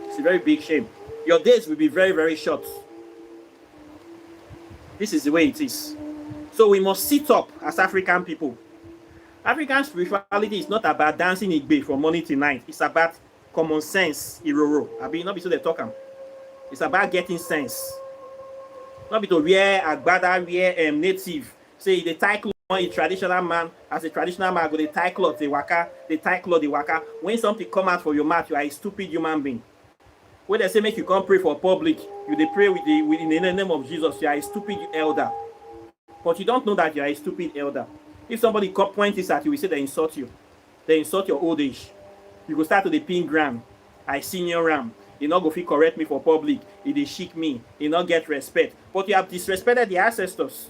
It's a very big shame. Your days will be very, very short. This is the way it is. So we must sit up as African people. African spirituality is not about dancing Igbe from morning till night. It's about common sense, Iroro. I mean, not be so they talk. It's about getting sense. Not be to wear agbada, wear native. Say the tie cloth, a traditional man, as a traditional man, go the tie cloth, the waka, the tie cloth, the waka. When something come out for your mouth, you are a stupid human being. When they say make you come pray for public, you they pray in the name of Jesus, you are a stupid elder. But you don't know that you are a stupid elder. If somebody point this at you, we say they insult you. They insult your old age. You go start to the pin gram. I senior ram. You not go fit correct me for public. It dey shake me. You not get respect. But you have disrespected the ancestors.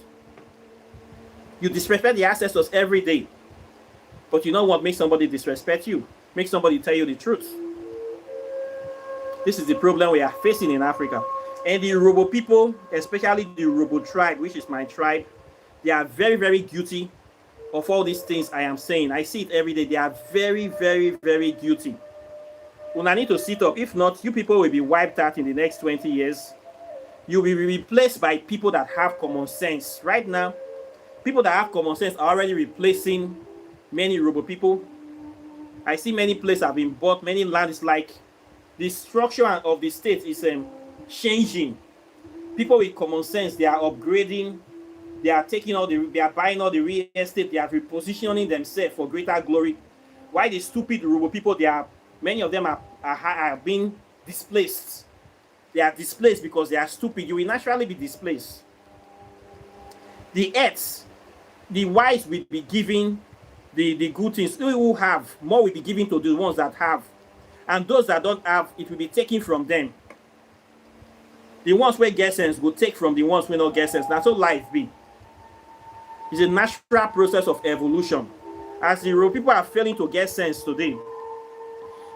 You disrespect the ancestors every day. But you know what makes somebody disrespect you? Make somebody tell you the truth. This is the problem we are facing in Africa. And the Urhobo people, especially the Urhobo tribe, which is my tribe, they are very, very guilty of all these things I am saying. I see it every day. They are very, very, very guilty. When I need to sit up, if not, you people will be wiped out in the next 20 years. You will be replaced by people that have common sense. Right now, people that have common sense are already replacing many Urhobo people. I see many places have been bought, many lands, like the structure of the state is changing. People with common sense, they are upgrading. They are buying all the real estate. They are repositioning themselves for greater glory. Why the stupid Urhobo people? Many of them are being displaced. They are displaced because they are stupid. You will naturally be displaced. The earth, the wise will be giving the good things. Those who have more will be given to the ones that have, and those that don't have, it will be taken from them. The ones who get sense will take from the ones who don't get sense. That's how life be. It's a natural process of evolution. As the Urhobo people are failing to get sense today,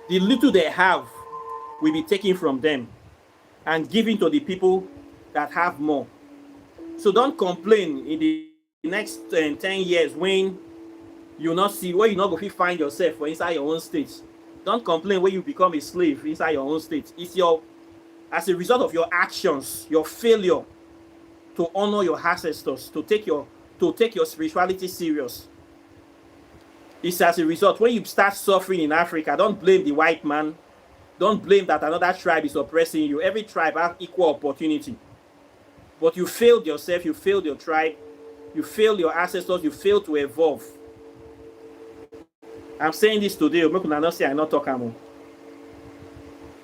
the little they have will be taken from them and given to the people that have more. So don't complain in the next 10 years when you not go to find yourself or inside your own state. Don't complain when you become a slave inside your own state. It's your as a result of your actions, your failure to honor your ancestors, to take your spirituality serious. It's as a result. When you start suffering in Africa, don't blame the white man. Don't blame that another tribe is oppressing you. Every tribe has equal opportunity. But you failed yourself, you failed your tribe, you failed your ancestors, you failed to evolve. I'm saying this today, I'm not say I'm not talking.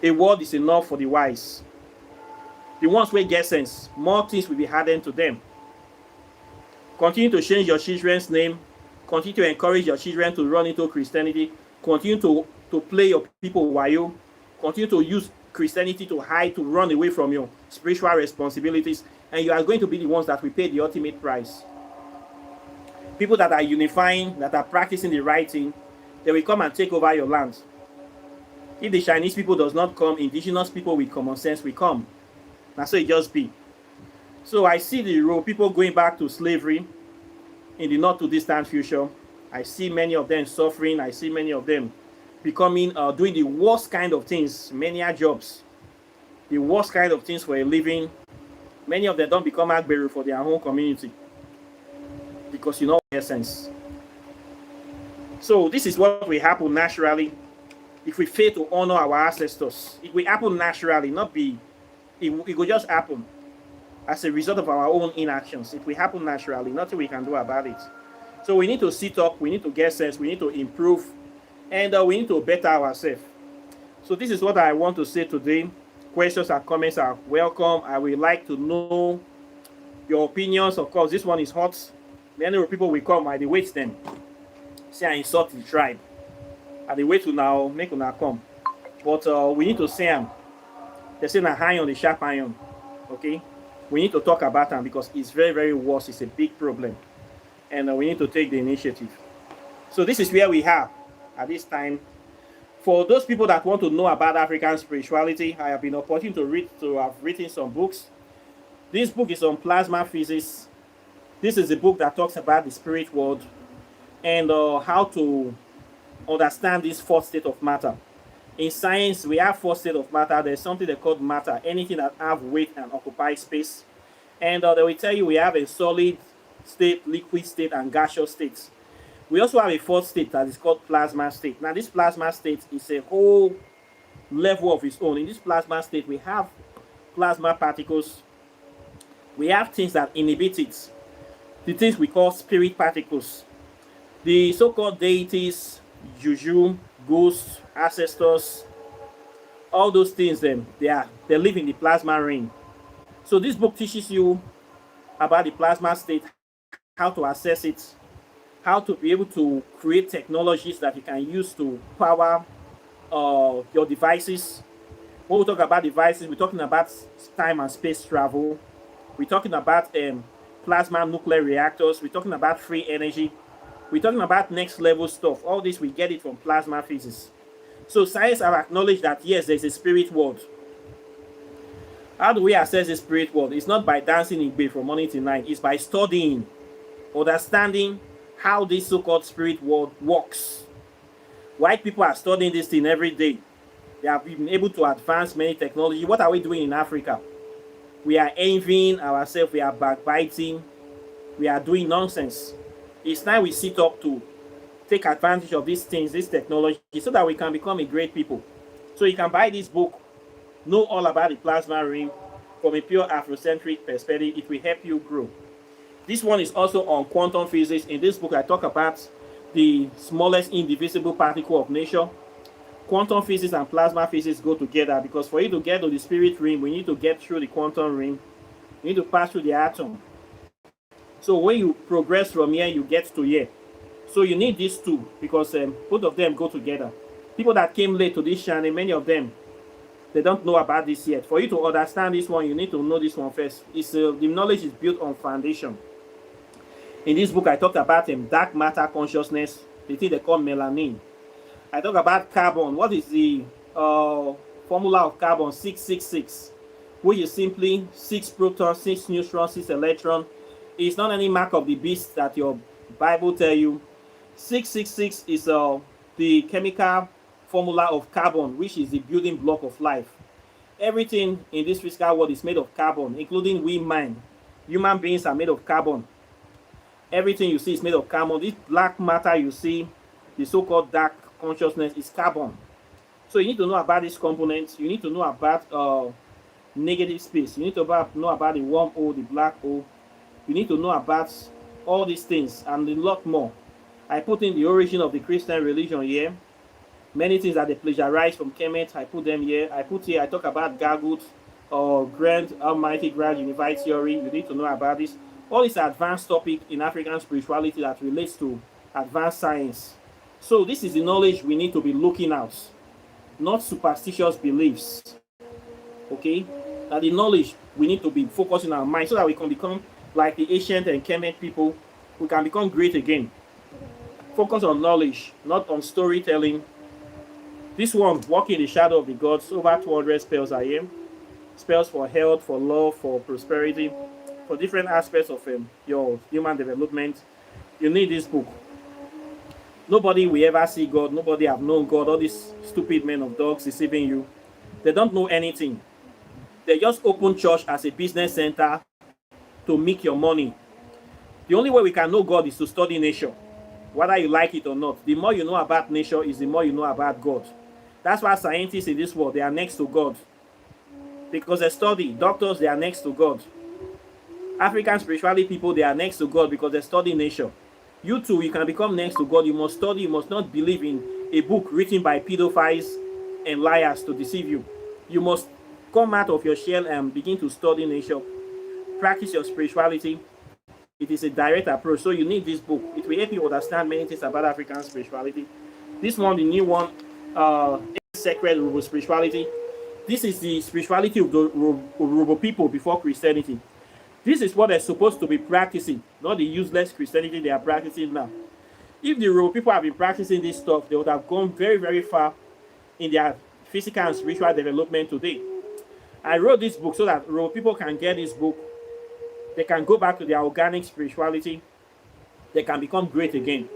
A word is enough for the wise. The ones who get sense, more things will be hardened to them. Continue to change your children's name. Continue to encourage your children to run into Christianity. Continue to play your people wayo. Continue to use Christianity to hide, to run away from your spiritual responsibilities. And you are going to be the ones that will pay the ultimate price. People that are unifying, that are practicing the right thing, they will come and take over your land. If the Chinese people does not come, indigenous people with common sense will come. That's so it just be. So I see the road, people going back to slavery in the not too distant future. I see many of them suffering. I see many of them becoming, doing the worst kind of things, many jobs, the worst kind of things for a living. Many of them don't become agberu for their own community because you know essence. So this is what will happen naturally if we fail to honor our ancestors. It will happen naturally, not be. It will just happen as a result of our own inactions. It will happen naturally. Nothing we can do about it. So we need to sit up. We need to get sense. We need to improve, and we need to better ourselves. So this is what I want to say today. Questions and comments are welcome. I would like to know your opinions. Of course, this one is hot. Many people will come. I dey wait them. Say I insult the tribe. I dey wait to now make una come. But we need to say them. They say na iron the sharp iron. Okay? We need to talk about them because it's very, very worse. It's a big problem. And we need to take the initiative. So this is where we are at this time. For those people that want to know about African spirituality, I have been opportune to have written some books. This book is on plasma physics. This is a book that talks about the spirit world and how to understand this fourth state of matter. In science, we have fourth state of matter. There's something they call matter, anything that have weight and occupy space. And they will tell you we have a solid state, liquid state, and gaseous states. We also have a fourth state that is called plasma state. Now, this plasma state is a whole level of its own. In this plasma state, we have plasma particles. We have things that inhibit it. The things we call spirit particles. The so-called deities, juju, ghosts, ancestors, all those things, they live in the plasma ring. So this book teaches you about the plasma state, how to access it, how to be able to create technologies that you can use to power your devices. When we talk about devices, we're talking about time and space travel. We're talking about plasma nuclear reactors. We're talking about free energy. We're talking about next level stuff. All this, we get it from plasma physics. So science have acknowledged that, yes, there's a spirit world. How do we access the spirit world? It's not by dancing in bed from morning to night. It's by studying, understanding how this so-called spirit world works. White people are studying this thing every day. They have been able to advance many technology. What are we doing in Africa? We are envying ourselves. We are backbiting. We are doing nonsense. It's time we sit up to take advantage of these things, this technology, so that we can become a great people. So you can buy this book, know all about the plasma ring from a pure Afrocentric perspective. It will help you grow. This one is also on quantum physics. In this book, I talk about the smallest indivisible particle of nature. Quantum physics and plasma physics go together because for you to get to the spirit ring, we need to get through the quantum ring. You need to pass through the atom. So when you progress from here, you get to here. So you need these two because both of them go together. People that came late to this channel, many of them, they don't know about this yet. For you to understand this one, you need to know this one first. The knowledge is built on foundation. In this book, I talked about dark matter consciousness, the thing they call melanin. I talk about carbon. What is the formula of carbon? 666, which is simply 6 protons, 6 neutrons, 6 electrons. It's not any mark of the beast that your Bible tell you. 666 is the chemical formula of carbon, which is the building block of life. Everything in this physical world is made of carbon, including we man. Human beings are made of carbon. Everything you see is made of carbon. This black matter you see, the so-called dark consciousness, is carbon. So you need to know about these components. You need to know about negative space. You need to know about the wormhole, the black hole. You need to know about all these things and a lot more. I put in the origin of the Christian religion here. Many things that they plagiarize from Kemet, I put them here. I talk about Gargut or Grand Almighty Grand Unified Theory. You need to know about this. All these advanced topic in African spirituality that relates to advanced science. So this is the knowledge we need to be looking at, not superstitious beliefs. Okay? That the knowledge we need to be focusing our mind so that we can become like the ancient and Kemet people. We can become great again. Focus on knowledge, not on storytelling. This one, walk in the shadow of the gods, over 200 spells are here. Spells for health, for love, for prosperity, for different aspects of your human development. You need this book. Nobody will ever see God. Nobody have known God. All these stupid men of dogs deceiving you. They don't know anything. They just open church as a business center to make your money. The only way we can know God is to study nature, whether you like it or not. The more you know about nature is the more you know about God. That's why scientists in this world, they are next to God. Because they study. Doctors, they are next to God. African spirituality people, they are next to God because they study nature. You too, you can become next to God. You must study. You must not believe in a book written by pedophiles and liars to deceive you. You must come out of your shell and begin to study nature. Practice your spirituality. It is a direct approach. So you need this book. It will help you understand many things about African spirituality. This one, the new one, Sacred Urhobo Spirituality. This is the spirituality of the Urhobo people before Christianity. This is what they're supposed to be practicing, not the useless Christianity they are practicing now. If the Urhobo people have been practicing this stuff, they would have gone very, very far in their physical and spiritual development today. I wrote this book so that Urhobo people can get this book. They can go back to their organic spirituality. They can become great again.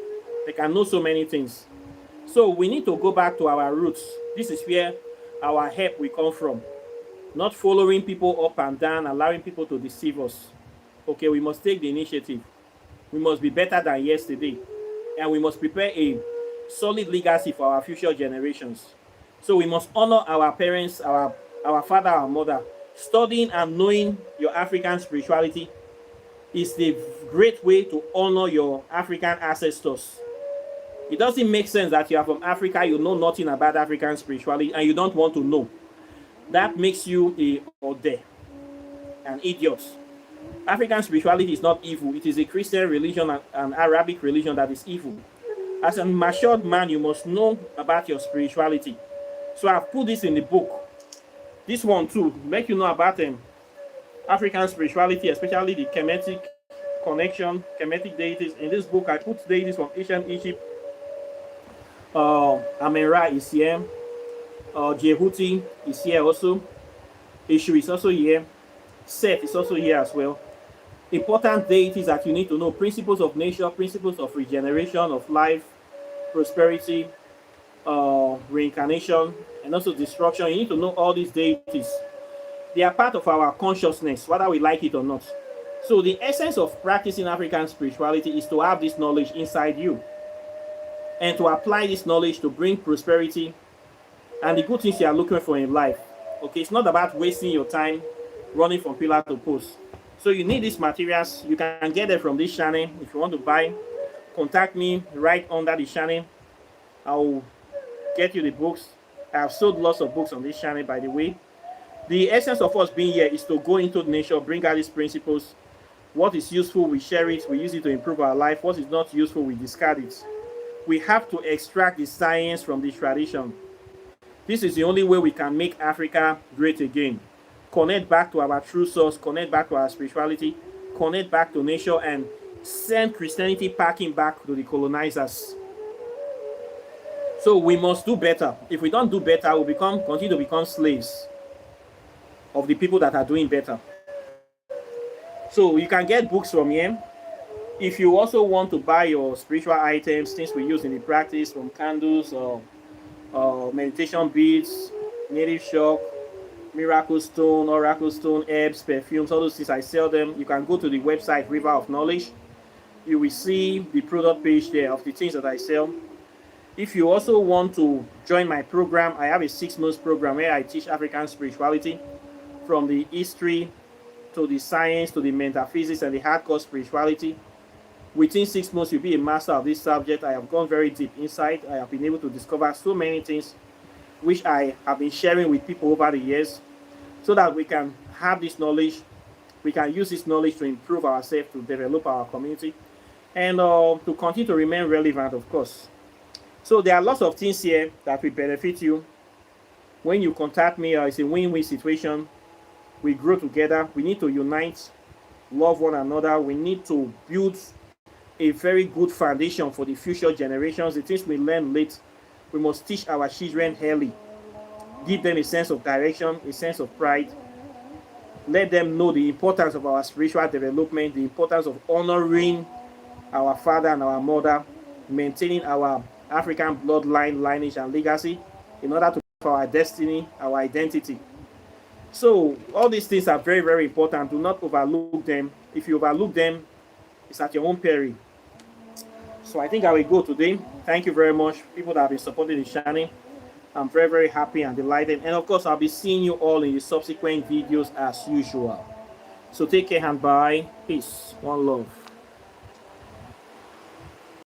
They can know so many things. So we need to go back to our roots. This is where our help will come from. Not following people up and down, allowing people to deceive us. Okay, we must take the initiative. We must be better than yesterday. And we must prepare a solid legacy for our future generations. So we must honor our parents, our father, our mother. Studying and knowing your African spirituality is the great way to honor your African ancestors. It doesn't make sense that you are from Africa, you know nothing about African spirituality, and you don't want to know. That makes you an idiot. African spirituality is not evil. It is a Christian religion and an Arabic religion that is evil. As a matured man, you must know about your spirituality. So I've put this in the book. This one too, make you know about African spirituality, especially the Kemetic connection, Kemetic deities. In this book, I put deities from ancient Egypt. Amen-Ra is here. Jehuti is here also. Ishu is also here. Seth is also here as well. Important deities that you need to know. Principles of nature, principles of regeneration, of life, prosperity, reincarnation, and also destruction. You need to know all these deities. They are part of our consciousness, whether we like it or not. So the essence of practicing African spirituality is to have this knowledge inside you and to apply this knowledge to bring prosperity and the good things you are looking for in life. Okay, it's not about wasting your time running from pillar to post. So you need these materials. You can get them from this channel. If you want to buy, contact me right under the channel. I will get you the books. I have sold lots of books on this channel, by the way. The essence of us being here is to go into nature, bring out these principles. What is useful, we share it, we use it to improve our life. What is not useful, we discard it. We have to extract the science from the tradition. This is the only way we can make Africa great again. Connect back to our true source, connect back to our spirituality, connect back to nature, and send Christianity packing back to the colonizers. So we must do better. If we don't do better, we'll continue to become slaves of the people that are doing better. So you can get books from here. If you also want to buy your spiritual items, things we use in the practice, from candles or meditation beads, native shock, miracle stone, oracle stone, herbs, perfumes, all those things. I sell them. You can go to the website River of Knowledge. You will see the product page there of the things that I sell. If you also want to join my program, I have a 6 months program where I teach African spirituality, from the history to the science to the metaphysics and the hardcore spirituality. Within 6 months, you'll be a master of this subject. I have gone very deep inside. I have been able to discover so many things which I have been sharing with people over the years, so that we can have this knowledge. We can use this knowledge to improve ourselves, to develop our community, and to continue to remain relevant, of course. So there are lots of things here that will benefit you. When you contact me, it's a win-win situation. We grow together. We need to unite, love one another. We need to build a very good foundation for the future generations. The things we learn late, we must teach our children early. Give them a sense of direction, a sense of pride. Let them know the importance of our spiritual development, the importance of honoring our father and our mother, maintaining our African bloodline, lineage, and legacy in order to for our destiny, our identity. So all these things are very, very important. Do not overlook them. If you overlook them, it's at your own peril. So I think I will go today. Thank you very much, people that have been supporting the channel. I'm very, very happy and delighted. And of course, I'll be seeing you all in the subsequent videos as usual. So take care and bye. Peace. One love.